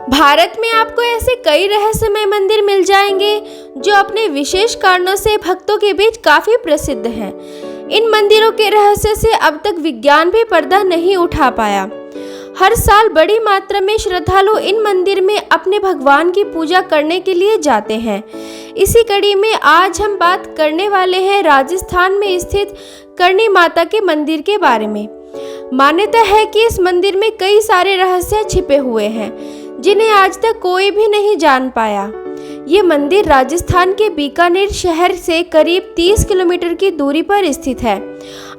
भारत में आपको ऐसे कई रहस्यमय मंदिर मिल जाएंगे जो अपने विशेष कारणों से भक्तों के बीच काफी प्रसिद्ध हैं। इन मंदिरों के रहस्य से अब तक विज्ञान भी पर्दा नहीं उठा पाया। हर साल बड़ी मात्रा में श्रद्धालु इन मंदिर में अपने भगवान की पूजा करने के लिए जाते हैं। इसी कड़ी में आज हम बात करने वाले हैं राजस्थान में स्थित करणी माता के मंदिर के बारे में। मान्यता है कि इस मंदिर में कई सारे रहस्य छिपे हुए हैं जिन्हें आज तक कोई भी नहीं जान पाया। ये मंदिर राजस्थान के बीकानेर शहर से करीब 30 किलोमीटर की दूरी पर स्थित है।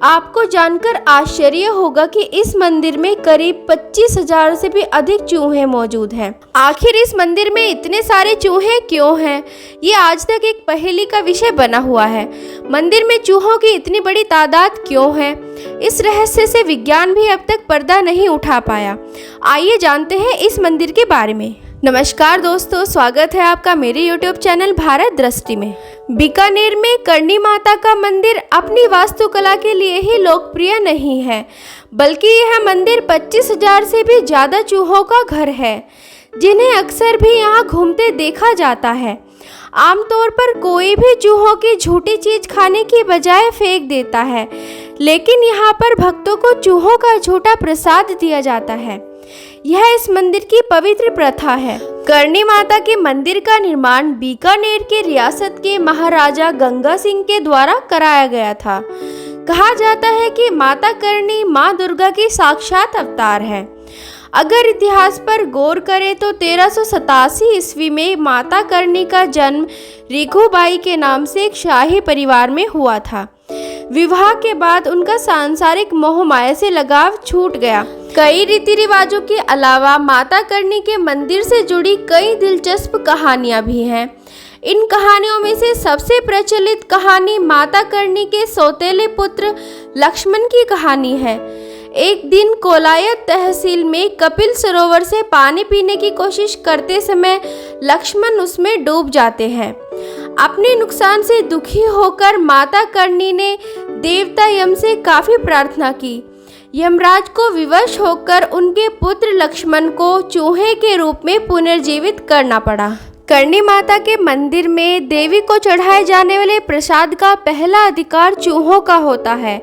आपको जानकर आश्चर्य होगा कि इस मंदिर में करीब 25,000 से भी अधिक चूहे मौजूद हैं। आखिर इस मंदिर में इतने सारे चूहे क्यों हैं? ये आज तक एक पहेली का विषय बना हुआ है। मंदिर में चूहों की इतनी बड़ी तादाद क्यों है? इस रहस्य से विज्ञान भी अब तक पर्दा नहीं उठा पाया। आइए जानते हैं इस मंदिर के बारे में। नमस्कार दोस्तों, स्वागत है आपका मेरे YouTube चैनल भारत दृष्टि में। बीकानेर में करणी माता का मंदिर अपनी वास्तुकला के लिए ही लोकप्रिय नहीं है, बल्कि यह मंदिर 25,000 से भी ज़्यादा चूहों का घर है, जिन्हें अक्सर भी यहाँ घूमते देखा जाता है। आमतौर पर कोई भी चूहों की झूठी चीज खाने की बजाय फेंक देता है, लेकिन यहाँ पर भक्तों को चूहों का झूठा प्रसाद दिया जाता है। यह इस मंदिर की पवित्र प्रथा है। करणी माता के मंदिर का निर्माण बीकानेर के रियासत के महाराजा गंगा सिंह के द्वारा कराया गया था। कहा जाता है कि माता करणी माँ दुर्गा की साक्षात अवतार है। अगर इतिहास पर गौर करें तो 1387 ईस्वी में माता करणी का जन्म रिघुबाई के नाम से एक शाही परिवार में हुआ था। विवाह के बाद उनका सांसारिक मोह माया से लगाव छूट गया। कई रीति रिवाजों के अलावा माता करणी के मंदिर से जुड़ी कई दिलचस्प कहानियां भी हैं। इन कहानियों में से सबसे प्रचलित कहानी माता करणी के सौतेले पुत्र लक्ष्मण की कहानी है। एक दिन कोलायत तहसील में कपिल सरोवर से पानी पीने की कोशिश करते समय लक्ष्मण उसमें डूब जाते हैं। अपने नुकसान से दुखी होकर माता करणी ने देवता यम से काफी प्रार्थना की। यमराज को विवश होकर उनके पुत्र लक्ष्मण को चूहे के रूप में पुनर्जीवित करना पड़ा। करणी माता के मंदिर में देवी को चढ़ाए जाने वाले प्रसाद का पहला अधिकार चूहों का होता है।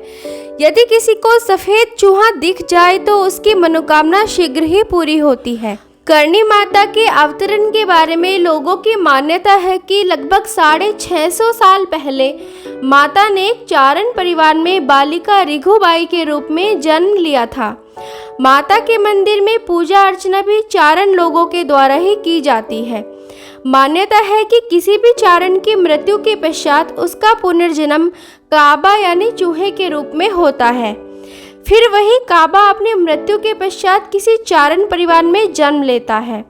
यदि किसी को सफेद चूहा दिख जाए तो उसकी मनोकामना शीघ्र ही पूरी होती है। करणी माता के अवतरण के बारे में लोगों की मान्यता है कि लगभग 650 साल पहले माता ने एक चारण परिवार में बालिका रिघुबाई के रूप में जन्म लिया था। माता के मंदिर में पूजा अर्चना भी चारण लोगों के द्वारा ही की जाती है। मान्यता है कि किसी भी चारण की मृत्यु के पश्चात उसका पुनर्जन्म काबा यानी चूहे के रूप में होता है। फिर वही काबा अपनी मृत्यु के पश्चात किसी चारण परिवार में जन्म लेता है।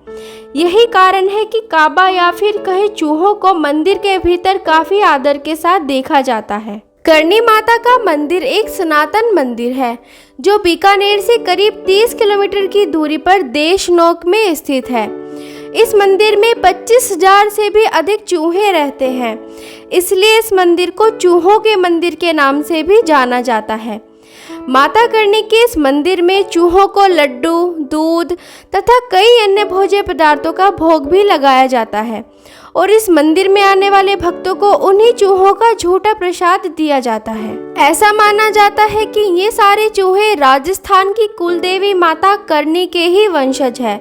यही कारण है कि काबा या फिर कहे चूहों को मंदिर के भीतर काफी आदर के साथ देखा जाता है। करणी माता का मंदिर एक सनातन मंदिर है जो बीकानेर से करीब 30 किलोमीटर की दूरी पर देशनोक में स्थित है। इस मंदिर में 25,000 से भी अधिक चूहे रहते हैं, इसलिए इस मंदिर को चूहों के मंदिर के नाम से भी जाना जाता है। माता करणी के इस मंदिर में चूहों को लड्डू, दूध तथा कई अन्य भोज्य पदार्थों का भोग भी लगाया जाता है और इस मंदिर में आने वाले भक्तों को उन्हीं चूहों का झूठा प्रसाद दिया जाता है। ऐसा माना जाता है कि ये सारे चूहे राजस्थान की कुलदेवी माता करणी के ही वंशज है।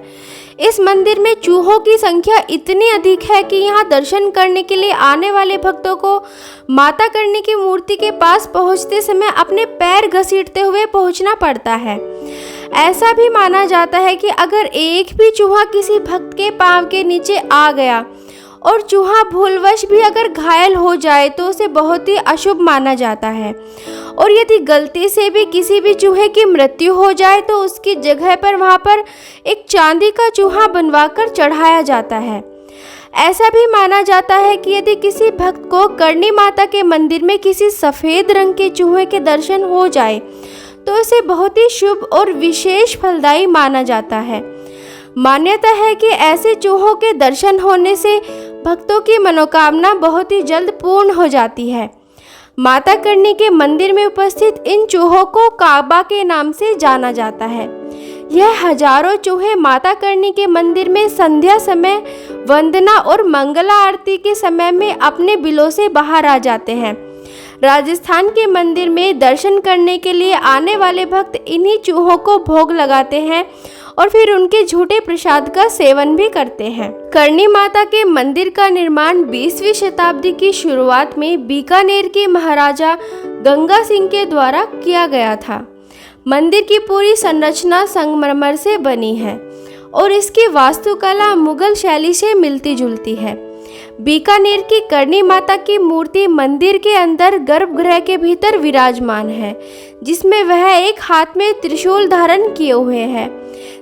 इस मंदिर में चूहों की संख्या इतनी अधिक है कि यहाँ दर्शन करने के लिए आने वाले भक्तों को माता करणी की मूर्ति के पास पहुँचते समय अपने पैर घसीटते हुए पहुँचना पड़ता है। ऐसा भी माना जाता है कि अगर एक भी चूहा किसी भक्त के पांव के नीचे आ गया और चूहा भूलवश भी अगर घायल हो जाए तो उसे बहुत ही अशुभ माना जाता है, और यदि गलती से भी किसी भी चूहे की मृत्यु हो जाए तो उसकी जगह पर वहाँ पर एक चांदी का चूहा बनवाकर चढ़ाया जाता है। ऐसा भी माना जाता है कि यदि किसी भक्त को करणी माता के मंदिर में किसी सफ़ेद रंग के चूहे के दर्शन हो जाए तो उसे बहुत ही शुभ और विशेष फलदायी माना जाता है। मान्यता है कि ऐसे चूहों के दर्शन होने से भक्तों की मनोकामना बहुत ही जल्द पूर्ण हो जाती है। माता करणी के मंदिर में उपस्थित इन चूहों को काबा के नाम से जाना जाता है। यह हजारों चूहे माता करणी के मंदिर में संध्या समय वंदना और मंगला आरती के समय में अपने बिलों से बाहर आ जाते हैं। राजस्थान के मंदिर में दर्शन करने के लिए आने वाले भक्त इन्हीं चूहों को भोग लगाते हैं और फिर उनके झूठे प्रसाद का सेवन भी करते हैं। करणी माता के मंदिर का निर्माण 20वीं शताब्दी की शुरुआत में बीकानेर के महाराजा गंगा सिंह के द्वारा किया गया था। मंदिर की पूरी संरचना संगमरमर से बनी है और इसकी वास्तुकला मुगल शैली से मिलती जुलती है। बीकानेर की करणी माता की मूर्ति मंदिर के अंदर गर्भगृह के भीतर विराजमान है, जिसमें वह एक हाथ में त्रिशूल धारण किए हुए है।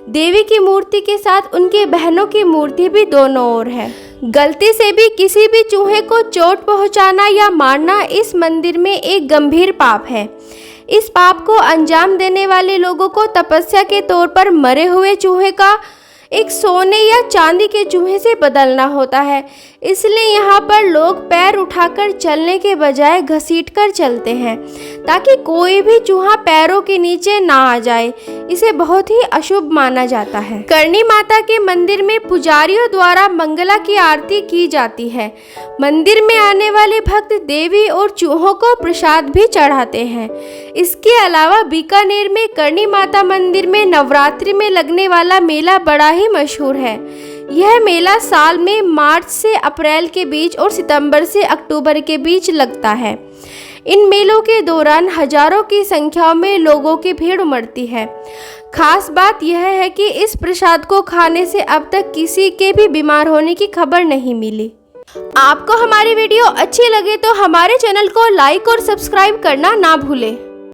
देवी की मूर्ति के साथ उनकी बहनों की मूर्ति भी दोनों ओर है। गलती से भी किसी भी चूहे को चोट पहुंचाना या मारना इस मंदिर में एक गंभीर पाप है। इस पाप को अंजाम देने वाले लोगों को तपस्या के तौर पर मरे हुए चूहे का एक सोने या चांदी के चूहे से बदलना होता है। इसलिए यहाँ पर लोग पैर उठाकर चलने के बजाय घसीटकर चलते हैं ताकि कोई भी चूहा पैरों के नीचे ना आ जाए। इसे बहुत ही अशुभ माना जाता है। करणी माता के मंदिर में पुजारियों द्वारा मंगला की आरती की जाती है। मंदिर में आने वाले भक्त देवी और चूहों को प्रसाद भी चढ़ाते हैं। इसके अलावा बीकानेर में करणी माता मंदिर में नवरात्रि में लगने वाला मेला बड़ा ही मशहूर है। यह मेला साल में मार्च से अप्रैल के बीच और सितंबर से अक्टूबर के बीच लगता है। इन मेलों के दौरान हजारों की संख्या में लोगों की भीड़ उमड़ती है। खास बात यह है कि इस प्रसाद को खाने से अब तक किसी के भी बीमार होने की खबर नहीं मिली। आपको हमारी वीडियो अच्छी लगे तो हमारे चैनल को लाइक और सब्सक्राइब करना ना भूलें।